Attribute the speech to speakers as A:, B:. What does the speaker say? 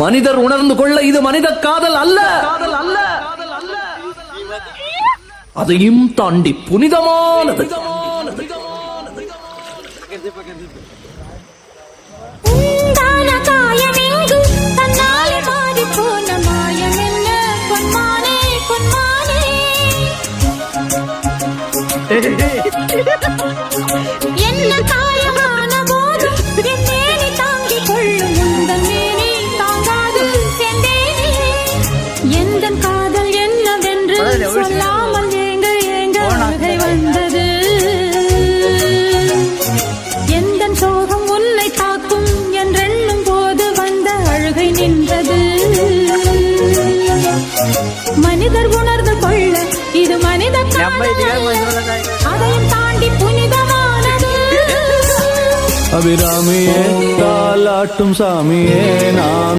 A: மனிதர் உணர்ந்து கொள்ள இது மனித காதல் அல்ல, அதையும் தாண்டி புனிதமானது.
B: என்ன காயமான போது என் மேனி தாங்கிக் கொள்ளும் உந்தன் மேனி தாங்காது சென்றேனே. எந்தன் காதல் என்னவென்று சொல்லாமல் ஏங்க ஏங்க அழுகை வந்தது. எந்தன் சோகம் உன்னை தாக்கும் என்றெண்ணும் போது வந்த அழுகை நின்றது. மனிதர் உணர்ந்து கொள்ள இது மனித அதையும் தாண்டி புனிதமானது.
A: அபிராமியே தாலாட்டும் சாமியே நான்